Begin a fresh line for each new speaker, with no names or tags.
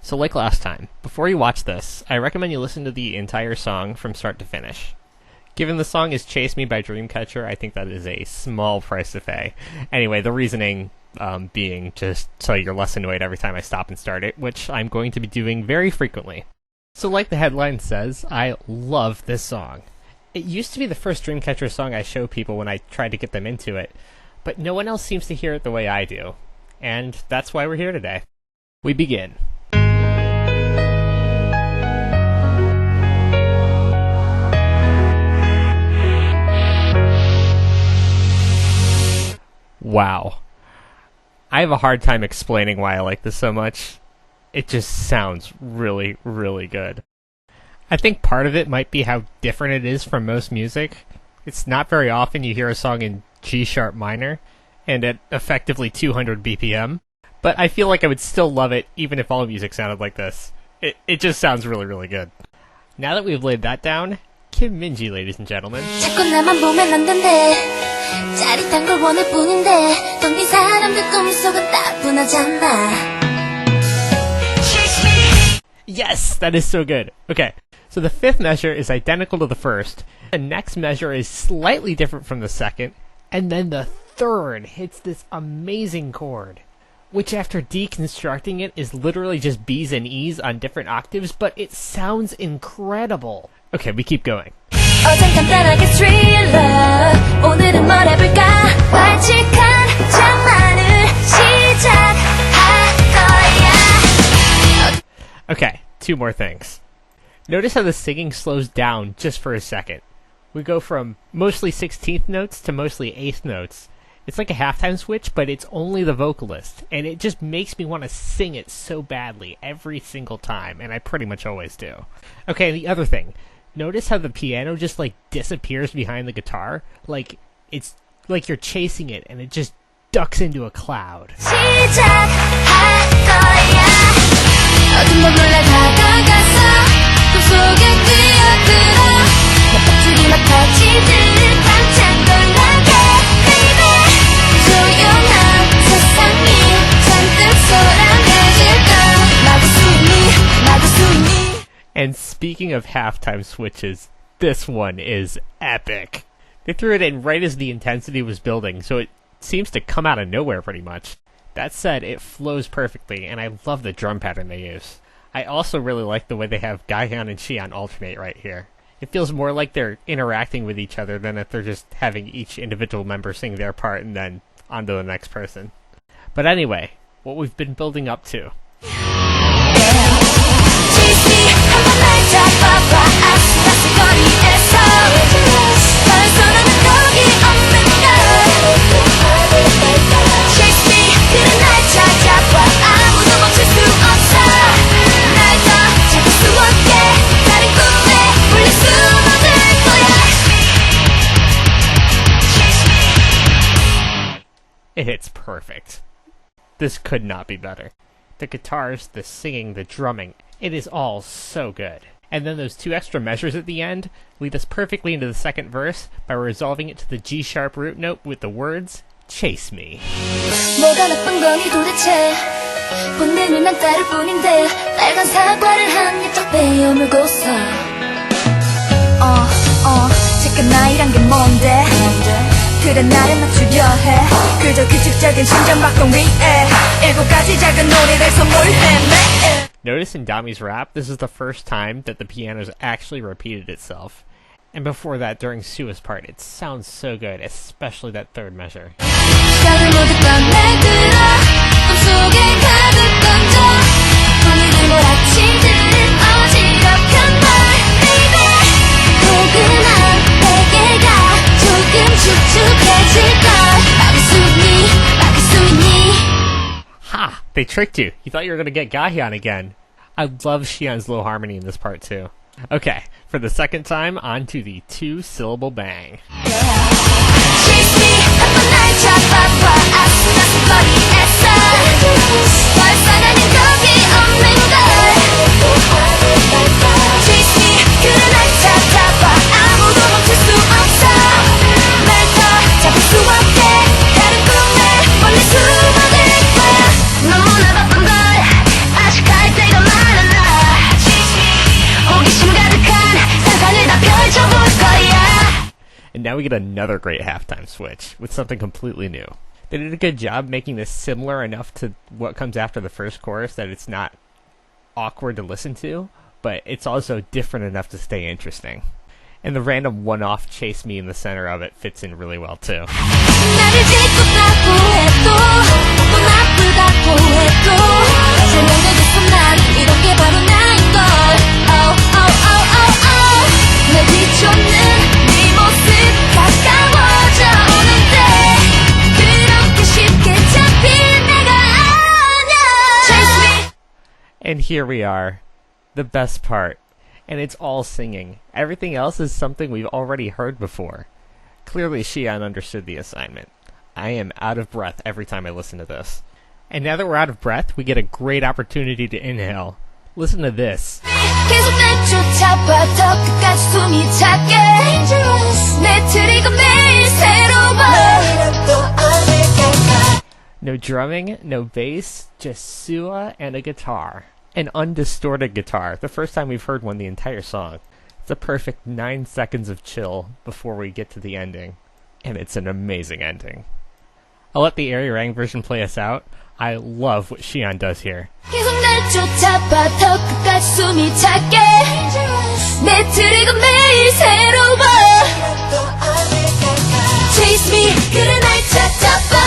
So like last time, before you watch this, I recommend you listen to the entire song from start to finish. Given the song is Chase Me by Dreamcatcher, I think that is a small price to pay. Anyway, the reasoning being just so you're less annoyed every time I stop and start it, which I'm going to be doing very frequently. So like the headline says, I love this song. It used to be the first Dreamcatcher song I show people when I tried to get them into it, but no one else seems to hear it the way I do. And that's why we're here today. We begin. Wow. I have a hard time explaining why I like this so much. It just sounds really, really good. I think part of it might be how different it is from most music. It's not very often you hear a song in G sharp minor, and at effectively 200 BPM, but I feel like I would still love it even if all music sounded like this. It just sounds really, really good. Now that we've laid that down, Kim Minji, ladies and gentlemen. 짜릿한 걸 원할 뿐인데 던진 사람들 꿈속은 따분하잖아. Yes, that is so good. Okay, so the fifth measure is identical to the first. The next measure is slightly different from the second, and then the third hits this amazing chord, which after deconstructing it is literally just B's and E's on different octaves, but it sounds incredible. Okay, we keep going. 어젠 간단하게 thriller 오늘은 뭘 해볼까 발칙한 장난을 시작할 거야. Okay, two more things. Notice how the singing slows down just for a second. We go from mostly 16th notes to mostly 8th notes. It's like a halftime switch, but it's only the vocalist, and it just makes me want to sing it so badly every single time, and I pretty much always do. Okay, the other thing. Notice how the piano just like disappears behind the guitar? Like, it's like you're chasing it and it just ducks into a cloud. And speaking of halftime switches, this one is epic. They threw it in right as the intensity was building, so it seems to come out of nowhere pretty much. That said, it flows perfectly, and I love the drum pattern they use. I also really like the way they have Gahyun and Xian alternate right here. It feels more like they're interacting with each other than if they're just having each individual member sing their part and then on to the next person. But anyway, what we've been building up to. It hits perfect. This could not be better. The guitars, the singing, the drumming, it is all so good. And then those two extra measures at the end lead us perfectly into the second verse by resolving it to the G sharp root note with the words, Chase Me. 뭐가 나쁜 거니 도대체 본능을 난 따를 뿐인데 빨간 사과를 한 입 딱 베어물고서 지금 나이란 게 뭔데 그래 나를 맞추려 해 그저 규칙적인 심장박동 위에 7가지 작은 노래를 선물해. Notice in Dami's rap, this is the first time that the piano's actually repeated itself. And before that, during Sua's part, it sounds so good, especially that third measure. Ha! They tricked you. You thought you were going to get Gahyun again. I love Xian's low harmony in this part too. Okay, for the second time, on to the 2-syllable bang. 너무나 바쁜 걸 아직 할 때가 많아 we get another great halftime switch with something completely new. They did a good job making this similar enough to what comes after the first chorus that it's not awkward to listen to, but it's also different enough to stay interesting. And the random one-off Chase Me in the center of it fits in really well too. And here we are, the best part. And it's all singing. Everything else is something we've already heard before. Clearly Xi'an understood the assignment. I am out of breath every time I listen to this. And now that we're out of breath, we get a great opportunity to inhale. Listen to this. No drumming, no bass, just Sua and a guitar. An undistorted guitar, the first time we've heard one the entire song. It's a perfect 9 seconds of chill before we get to the ending. And it's an amazing ending. I'll let the Arirang version play us out. I love what Xi'an does here. Chase me, 그래 날 찾아봐.